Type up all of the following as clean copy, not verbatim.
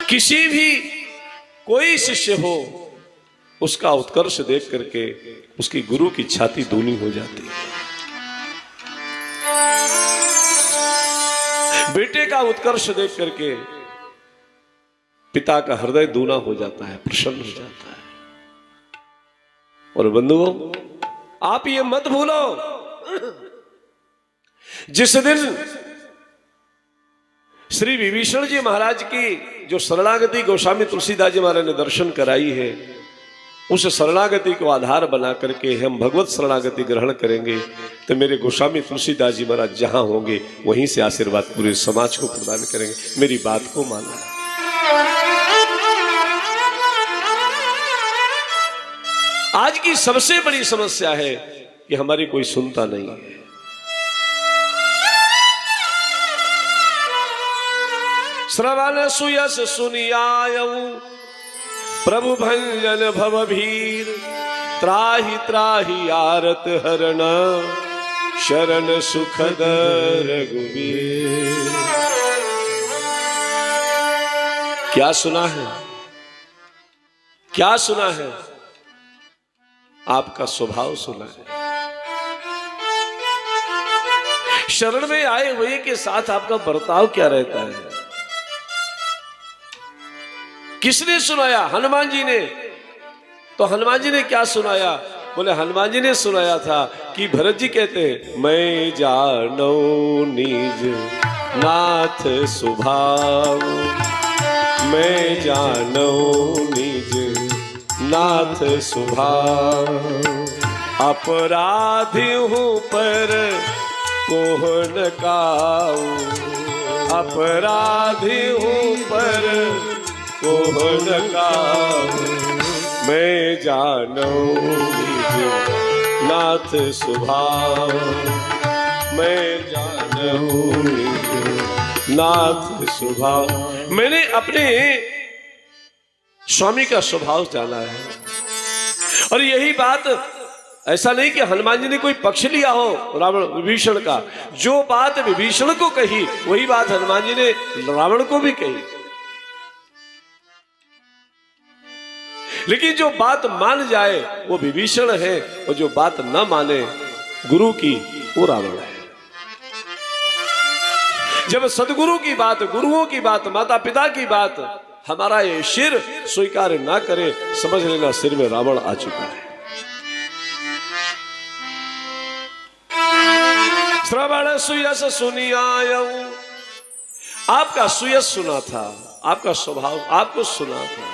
किसी भी कोई शिष्य हो, उसका उत्कर्ष देख करके उसकी गुरु की छाती दूनी हो जाती है। बेटे का उत्कर्ष देख करके पिता का हृदय दूना हो जाता है, प्रसन्न हो जाता है। और बंधुओं, आप ये मत भूलो, जिस दिन श्री विभीषण जी महाराज की जो शरणागति गोस्वामी तुलसीदास जी महाराज ने दर्शन कराई है, उस शरणागति को आधार बना करके हम भगवत शरणागति ग्रहण करेंगे तो मेरे गोस्वामी तुलसीदास जी महाराज जहां होंगे वहीं से आशीर्वाद पूरे समाज को प्रदान करेंगे। मेरी बात को मानना। आज की सबसे बड़ी समस्या है कि हमारी कोई सुनता नहीं है। श्रवण सुयस सुनियायऊ प्रभु भंजन भवभीर, त्राहि त्राहि आरत हरण, शरण सुखद रघुवीर। क्या सुना है, क्या सुना है? आपका स्वभाव सुना है। शरण में आए हुए के साथ आपका बर्ताव क्या रहता है? किसने सुनाया? हनुमान जी ने। तो हनुमान जी ने क्या सुनाया? बोले हनुमान जी ने सुनाया था कि भरत जी कहते हैं, मैं जानो निज नाथ स्वभाव, मैं जानो निज नाथ स्वभाव, अपराधी हूँ पर कोह न काऊ, अपराधी हूँ पर कोह न काऊ, मैं जानो निज नाथ स्वभाव, मैं जानो निज नाथ स्वभाव। मैंने अपने स्वामी का स्वभाव जाना है। और यही बात, ऐसा नहीं कि हनुमान जी ने कोई पक्ष लिया हो रावण विभीषण का। जो बात विभीषण को कही वही बात हनुमान जी ने रावण को भी कही। लेकिन जो बात मान जाए वो विभीषण है, और जो बात न माने गुरु की वो रावण है। जब सदगुरु की बात, गुरुओं की बात, माता पिता की बात हमारा ये सिर स्वीकार ना करे, समझ लेना सिर में रावण आ चुका है। श्रवण सुयस सुनियायऊ, आपका सुयस सुना था, आपका स्वभाव आपको सुना था।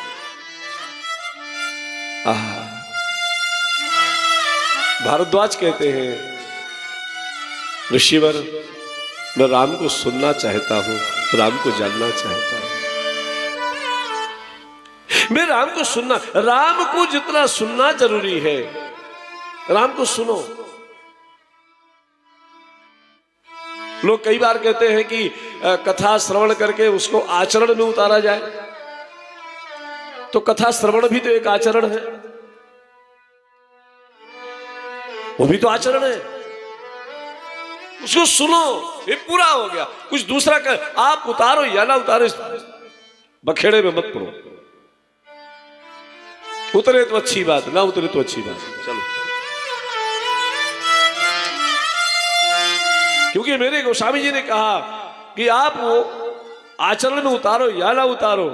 भारद्वाज कहते हैं, ऋषिवर मैं राम को सुनना चाहता हूं, राम को जानना चाहता हूं। मैं राम को सुनना, राम को जितना सुनना जरूरी है, राम को सुनो। लोग कई बार कहते हैं कि कथा श्रवण करके उसको आचरण में उतारा जाए, तो कथा श्रवण भी तो एक आचरण है, वो भी तो आचरण है। उसको सुनो, ये पूरा हो गया। कुछ दूसरा कर, आप उतारो या ना उतारो, बखेड़े में मत पड़ो। उतरे तो अच्छी बात, ना उतरे तो अच्छी बात। चलो, क्योंकि मेरे गोस्वामी जी ने कहा कि आप वो आचरण में उतारो या ना उतारो।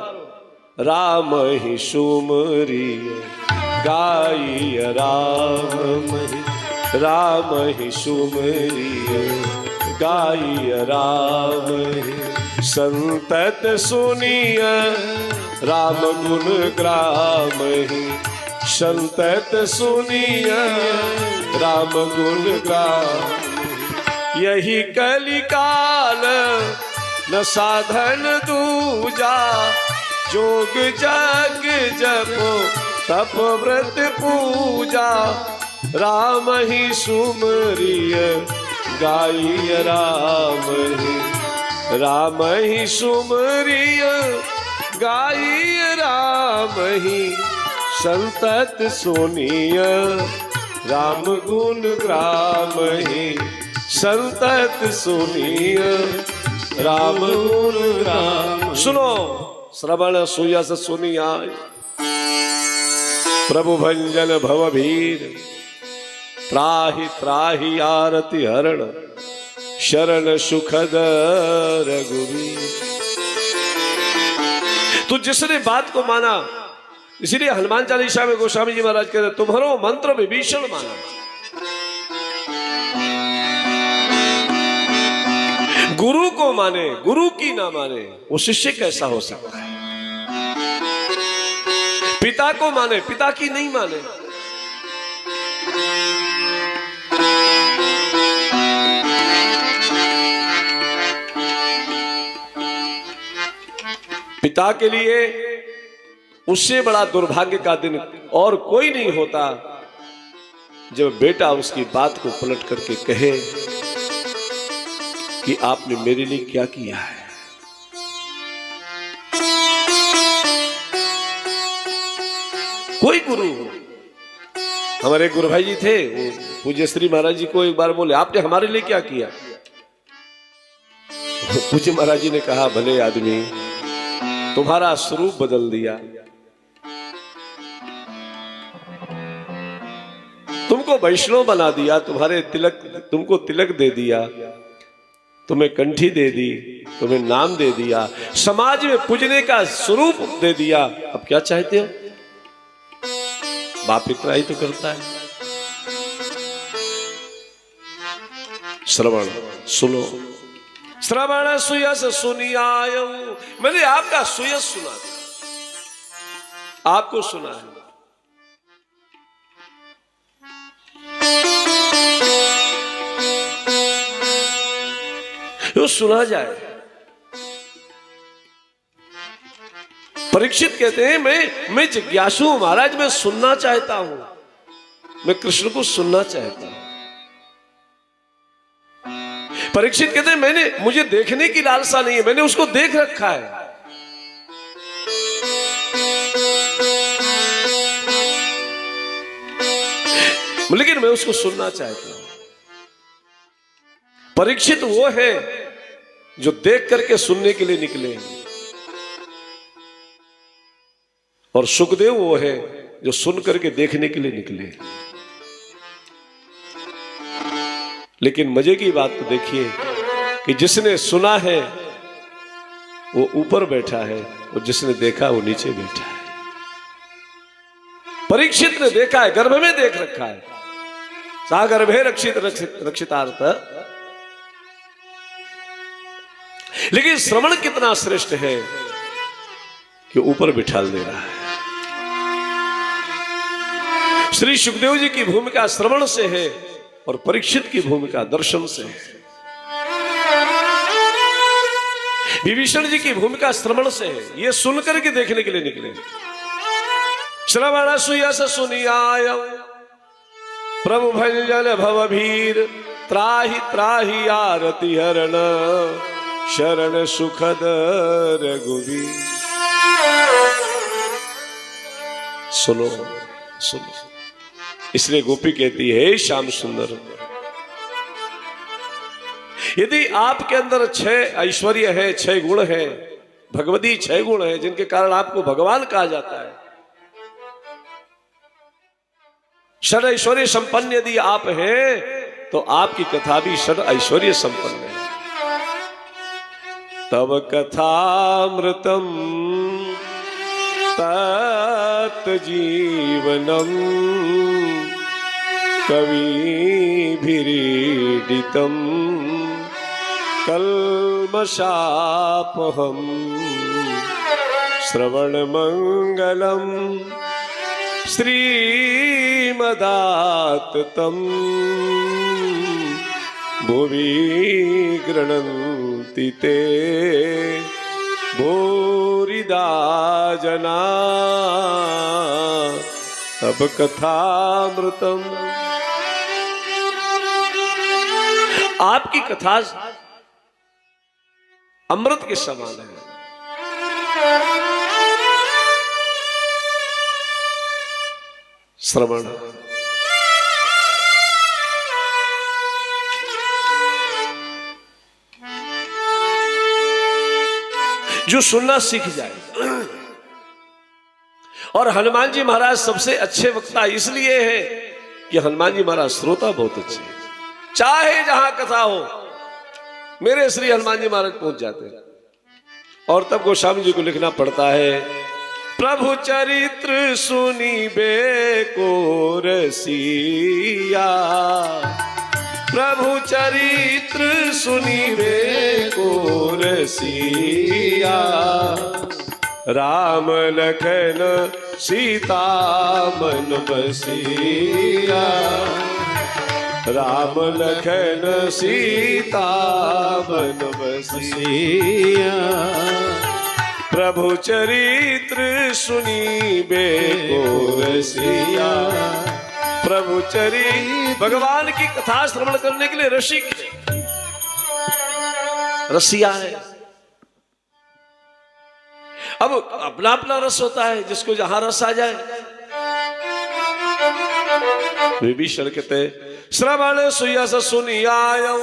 राम ही सुमरी गाई राम ही, राम ही सुमरी गाई राम ही, संतत सुनिय राम गुण ग्राम ही, संतत सुनिय राम गुण ग्राम। यही कलिकाल न साधन दूजा, जोग जग जपो तप व्रत पूजा, राम ही सुमरिय गाई राम ही, राम ही सुमरिय गाई राम ही, संतत सुनिय राम गुण ग्राम ही, संतत सुनिय राम गुण ग्राम। सुनो, श्रवण सुयस सुनियाय प्रभु भंजन भवभीर त्राहि त्राहि आरति हरण शरण सुखद रघुवीर। तो जिसने बात को माना, इसलिए हनुमान चालीसा में गोस्वामी जी महाराज कहते तुम्हारो मंत्र विभीषण माना। गुरु को माने, गुरु की ना माने, वो शिष्य कैसा हो सकता है। पिता को माने, पिता की नहीं माने। पिता के लिए उससे बड़ा दुर्भाग्य का दिन और कोई नहीं होता जब बेटा उसकी बात को पलट करके कहे कि आपने मेरे लिए क्या किया है। कोई गुरु, हमारे गुरु भाई जी थे, वो पूज्य श्री महाराज जी को एक बार बोले आपने हमारे लिए क्या किया। पूज्य महाराज जी ने कहा भले आदमी, तुम्हारा स्वरूप बदल दिया, तुमको वैष्णव बना दिया, तुम्हारे तिलक, तुमको तिलक दे दिया, तुम्हें कंठी दे दी, तुम्हें नाम दे दिया, समाज में पूजने का स्वरूप दे दिया। अब क्या चाहते हो। बाप इतना ही तो करता है। श्रवण सुनो, श्रवण सुयस सुनियायु, मैंने आपका सुयस सुना, आपको सुना है। तो सुना जाए। परीक्षित कहते हैं मैं जिज्ञासु हूं महाराज, मैं सुनना चाहता हूं, मैं कृष्ण को सुनना चाहता हूं। परीक्षित कहते हैं मुझे देखने की लालसा नहीं है, मैंने उसको देख रखा है। लेकिन मैं उसको सुनना चाहता हूं। परीक्षित वो है जो देख करके सुनने के लिए निकले, और सुखदेव वो है जो सुन करके देखने के लिए निकले। लेकिन मजे की बात तो देखिए कि जिसने सुना है वो ऊपर बैठा है और जिसने देखा वो नीचे बैठा है। परीक्षित ने देखा है, गर्भ में देख रखा है, सागर्भे रक्षितार्थ। लेकिन श्रवण कितना श्रेष्ठ है कि ऊपर बिठाल दे रहा है। श्री सुखदेव जी की भूमिका श्रवण से है और परीक्षित की भूमिका दर्शन से है। विभीषण जी की भूमिका श्रवण से है, ये सुन करके देखने के लिए निकले। श्रवण सुयस सुनियाय प्रभु भंजन भवभीर त्राहि त्राहि आरति हरण शरण सुखद रघुवीर। सुनो सुनो, इसलिए गोपी कहती है श्याम सुंदर, यदि आपके अंदर 6 ऐश्वर्य है, 6 गुण है, भगवती 6 गुण है जिनके कारण आपको भगवान कहा जाता है, षड ऐश्वर्य संपन्न यदि आप हैं तो आपकी कथा भी षड ऐश्वर्य संपन्न है। तब कथामृतम तत् जीवनम कविभिरीडितम कल्मषापहम श्रवण मंगलम श्रीमदाततं भुवि गृह्णन्ति ते भूरिदा जना। तब कथामृतम, आपकी कथा अमृत के समान है। श्रवण जो सुनना सीख जाए। और हनुमान जी महाराज सबसे अच्छे वक्ता इसलिए है कि हनुमान जी महाराज श्रोता बहुत अच्छे हैं। चाहे जहां कथा हो मेरे श्री हनुमान जी महाराज पहुंच जाते हैं। और तब गोस्वामी जी को लिखना पड़ता है, प्रभु चरित्र सुनिबे को रसिया, प्रभु चरित्र सुनिबे को रसिया, राम लखन सीता मन बसिया, राम लखन सीता मन बसिया, प्रभु चरित्र सुनिबे को रसिया। प्रभु चरित्र भगवान की कथा श्रवण करने के लिए रसिक रसिया है। अब अपना अपना रस होता है, जिसको जहां रस आ जाए। विभीषण कहते श्रवण सुयस सुनियायौ,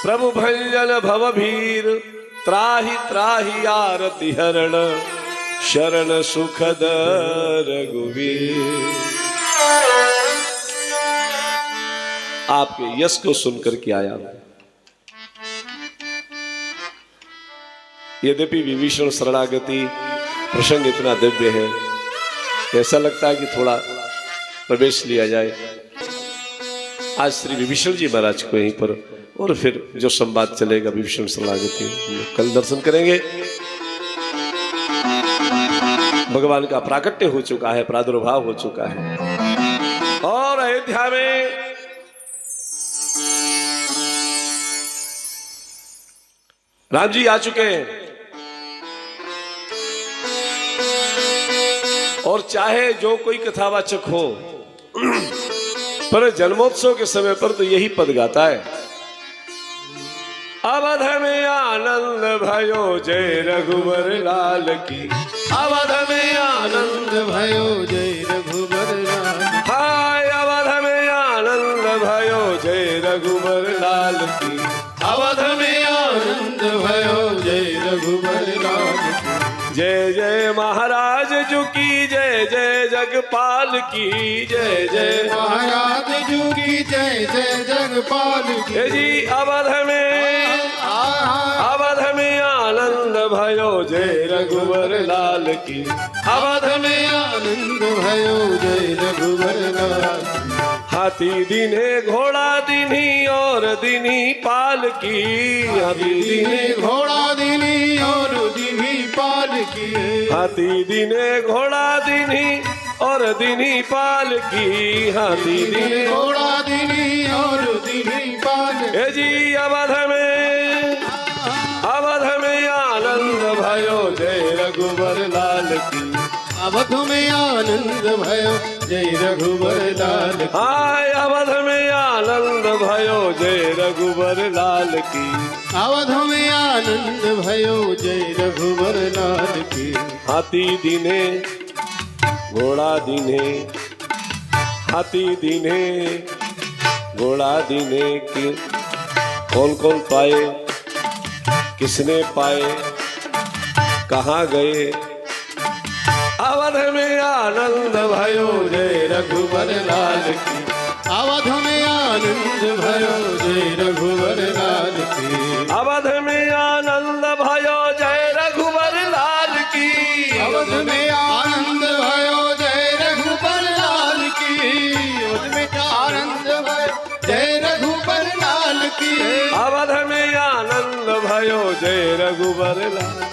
प्रभु भंजन भवभीर, त्राहि त्राहि आरति हरण, शरण सुखद रघुवीर। आपके यश को सुनकर के आया। यद्यपि विभीषण शरणागति प्रसंग इतना दिव्य है, ऐसा लगता है कि थोड़ा प्रवेश लिया जाए। आज श्री विभीषण जी महाराज को यहीं पर, और फिर जो संवाद चलेगा विभीषण शरणागति कल दर्शन करेंगे। भगवान का प्राकट्य हो चुका है, प्रादुर्भाव हो चुका है। और अयोध्या में राम जी आ चुके हैं। और चाहे जो कोई कथावाचक हो, पर जन्मोत्सव के समय पर तो यही पद गाता है, अवध में आनंद भयो जय रघुवर लाल की, अवध में आनंद भयो जय रघुवर लाल, हाय अवध में आनंद भयो जय रघुवर लाल की, अवध में आनंद भयो जय रघुवर लाल की, जय जय महाराज जू की जय, जय जगपाल की जय, जय महाराज जू की जय, जय जगपाल की जी। अवध में आनंद भयो जय रघुवर लाल की, अवध में आनंद भयो जय रघुवर लाल। हाथी दिने घोड़ा दिनी और दिनी पाल की, हाथी दिने घोड़ा दिनी और दिनी पाल की, हाथी दिने घोड़ा दिनी और दिनी पाल की, हाथी दिने घोड़ा दिनी और दिनी पाल ए जी। अवध में आनंद भयो जय रघुवर लाल की, अवध में आनंद भयो जय रघुवर लाल। हाय अवध में आनंद भयो जय रघुवर लाल की, अवध में आनंद भयो जय रघुवर लाल की। हाथी दिने घोड़ा दिने, हाथी दिने घोड़ा दिने की, कौन कौन पाए, किसने पाए, कहाँ गए। अवध में आनंद भयो जय रघुवर लाल की, अवध में आनंद भयो जय रघुवर लाल की, अवध में आनंद भयो जय रघुवर लाल की, अवध में आनंद भयो जय रघुवर लाल की, अवध में आनंद भयो जय रघुवर लाल की, अवध में आनंद भयो जय रघुवर लाल।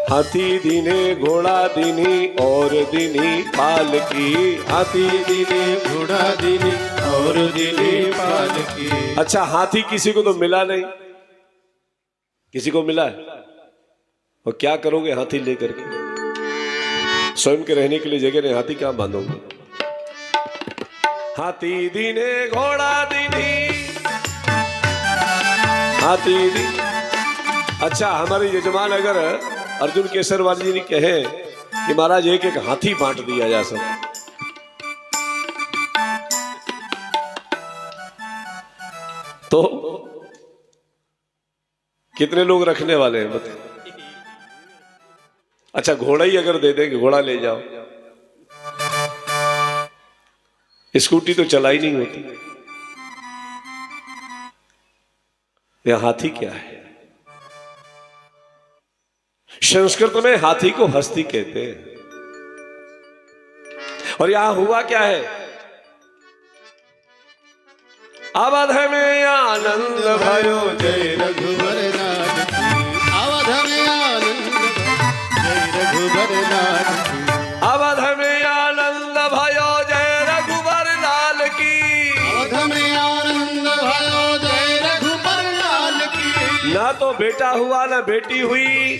हाथी दिने घोड़ा दिनी और दिनी पाल की, हाथी दिने घोड़ा दिनी और दिनी पाल की। अच्छा, हाथी किसी को तो मिला नहीं, किसी को मिला है? और क्या करोगे हाथी लेकर के? स्वयं के रहने के लिए जगह नहीं, हाथी क्या बांधोगे? हाथी दिने घोड़ा दिनी, हाथी दिने। अच्छा, हमारे यजमान अगर अर्जुन केसरवाल जी ने कहे कि महाराज एक एक हाथी बांट दिया जा सब, कितने लोग रखने वाले हैं बताए? अच्छा, घोड़ा ही अगर दे देंगे, घोड़ा ले जाओ, स्कूटी तो चलाई नहीं होती। यह हाथी क्या है? संस्कृत में हाथी को हस्ती कहते हैं। और यहां हुआ क्या है? अवध में आनंद भयो जय रघुवर नाथ की। अवध में आनंद जय रघुवर नाथ की। अवध में आनंद भयो जय रघुवर लाल की। अवध में आनंद भयो जय रघुवर लाल की। ना तो बेटा हुआ ना बेटी हुई,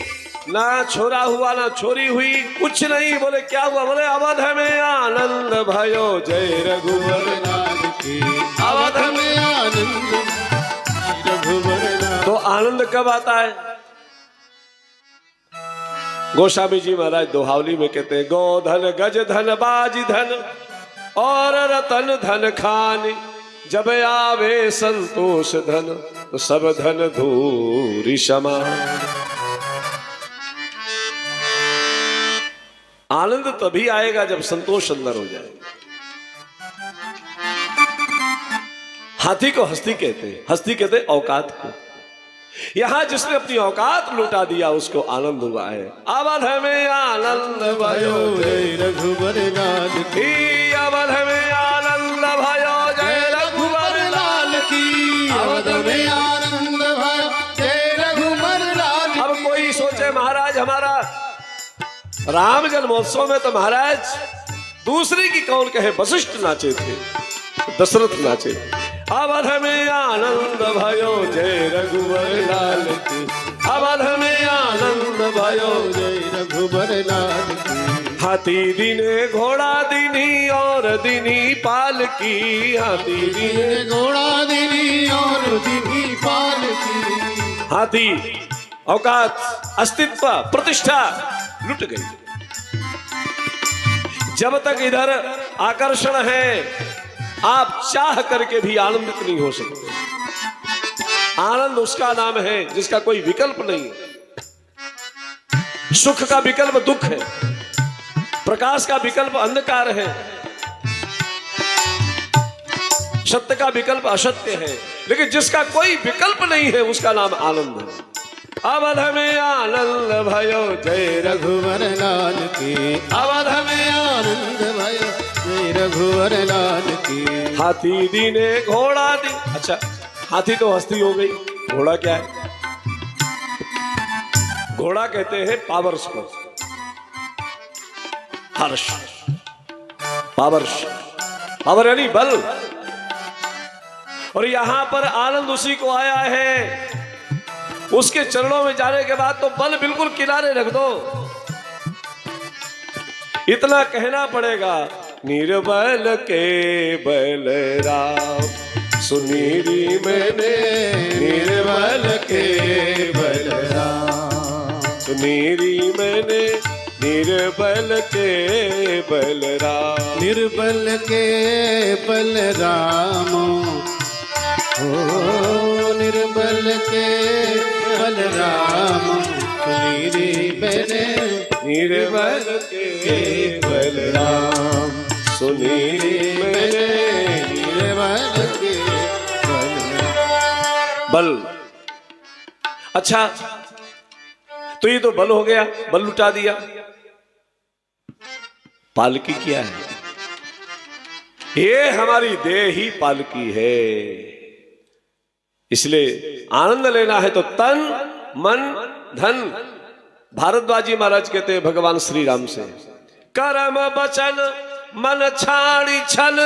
ना छोरा हुआ ना छोरी हुई, कुछ नहीं। बोले क्या हुआ? बोले अवध में आनंद भयो जय रघुवर नाथ की। अवध में आनंद रघुवर नाथ। तो आनंद कब आता है? गोस्वामी जी महाराज दोहावली में कहते हैं, गोधन गज धन बाज धन और रतन धन खान, जब आवे संतोष धन तो सब धन धूरी समान। आनंद तभी आएगा जब संतोष अंदर हो जाए। हाथी को हस्ती कहते हैं, हस्ती कहते हैं औकात को। यहां जिसने अपनी औकात लुटा दिया उसको आनंद हुआ है। अवध में आनंद भयो जय रघुवर लाल की। अवध में आनंद भयो जय रघुवर लाल की। अवध में आनंद भयो जय रघुवर लाल की। अब कोई सोचे महाराज हमारा राम जन्मोत्सव में तो महाराज दूसरी की कौन कहे, वशिष्ठ नाचे थे, दशरथ नाचे। अवध में आनंद भयो जय रघुवर लाल की। अवध में आनंद भयो जय रघुवर लाल की। हाथी दिने घोड़ा दिनी और दिनी पाल की। हाथी दिने घोड़ा दिनी और दिनी पाल की। हाथी औकात, अस्तित्व, प्रतिष्ठा लुट गई। जब तक इधर आकर्षण है, आप चाह करके भी आनंदित नहीं हो सकते। आनंद उसका नाम है जिसका कोई विकल्प नहीं है। सुख का विकल्प दुख है, प्रकाश का विकल्प अंधकार है, सत्य का विकल्प असत्य है, लेकिन जिसका कोई विकल्प नहीं है उसका नाम आनंद है। अवध में आनंद भयो जय रघुवर लाल की। अवध में आनंद भयो जय रघुवर लाल की। हाथी दिने घोड़ा दी। अच्छा, हाथी तो हस्ती हो गई, घोड़ा क्या है? घोड़ा कहते हैं पावर्स को, हर्ष, पावर्स, पावर यानी बल। और यहां पर आनंद उसी को आया है, उसके चरणों में जाने के बाद तो बल बिल्कुल किनारे रख दो। इतना कहना पड़ेगा, निर्बल के बलराम सुनीरी मैंने, निर्बल के बलराम सुनीरी मैंने, निर्बल के बलराम। निर्बल के बलराम हो, निर्बल के बलराम सुनीरी मैंने, निर्बल के बलराम सुनीरी मैंने, निर्बल के बलराम। बल। अच्छा, तो ये तो बल हो गया, बल लुटा दिया। पालकी क्या है? ये हमारी देह ही पालकी है। इसलिए आनंद लेना है तो तन मन धन। भारद्वाजी महाराज कहते हैं भगवान श्री राम से, कर्म वचन मन छाड़ी छल,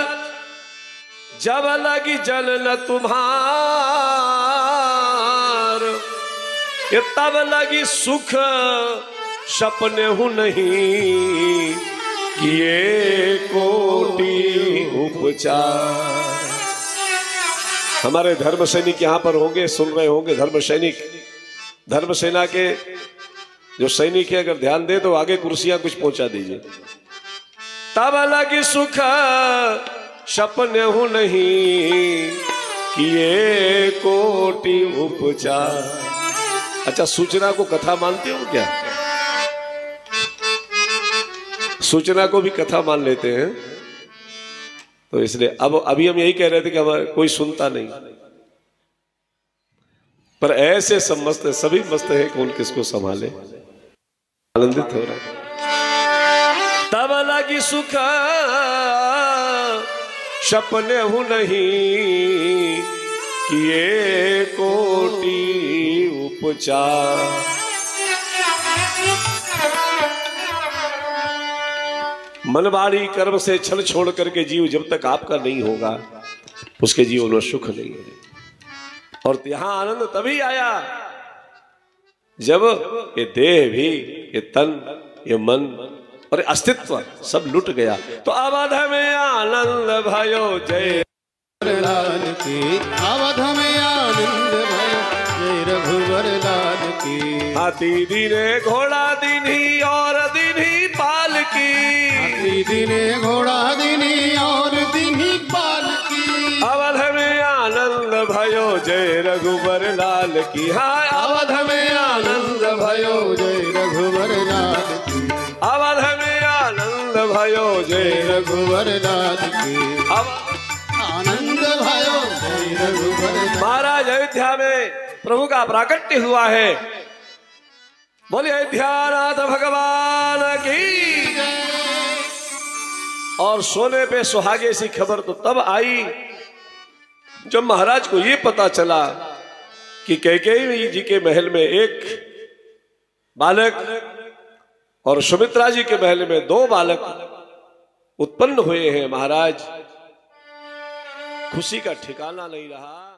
जब लगी जल न तुम्हार, ये तब लगी सुख सपने हूं नहीं, किए कोटि उपचार। हमारे धर्म सैनिक यहाँ पर होंगे, सुन रहे होंगे, धर्म सैनिक, धर्म सेना के जो सैनिक है, अगर ध्यान दे तो आगे कुर्सियां कुछ पहुंचा दीजिए। तब लगी सुख सपने हूं नहीं, किए कोटि उपचार। अच्छा, सूचना को कथा मानते हो क्या? सूचना को भी कथा मान लेते हैं। तो इसलिए अब अभी हम यही कह रहे थे कि हमारा कोई सुनता नहीं, पर ऐसे सब मस्त है, सभी मस्त है, कौन किसको संभाले। आनंदित हो रहा है। तब लगी सुख सपने हूं नहीं, किए कोटि उपचार। मनवाड़ी कर्म से छल छोड़ करके जीव जब तक आपका नहीं होगा, उसके जीवन में सुख नहीं है। और यहां आनंद तभी आया जब ये देह भी, ये तन, ये मन और अस्तित्व सब लुट गया। तो अवध में आनंद भयो जय लाल की, अवध में आनंद भयो जय रघुवर लाल की। हाथी दीने घोड़ा दीनी और दीनी पाल की, हाथी दीने घोड़ा दीनी और दीनी पाल की। अवध में आनंद भयो जय रघुवर लाल की। हाँ, अवध में आनंद भयो जय रघुवर लाल की। अवध में आनंद भयो जय रघुवर लाल की। आनंद भयो जय रघुवर लाल। महाराज, अयोध्या में प्रभु का प्राकट्य हुआ है। बोलिए अयोध्यानाथ भगवान की। और सोने पे सुहागे सी खबर तो तब आई जब महाराज को ये पता चला कि कैकेयी जी के महल में एक बालक और सुमित्रा जी के महल में 2 बालक उत्पन्न हुए हैं। महाराज, खुशी का ठिकाना नहीं रहा।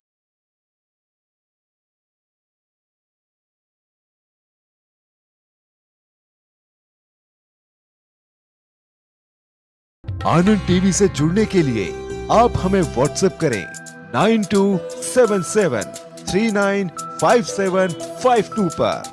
आनंद टीवी से जुड़ने के लिए आप हमें व्हाट्सएप करें 9277395752 पर।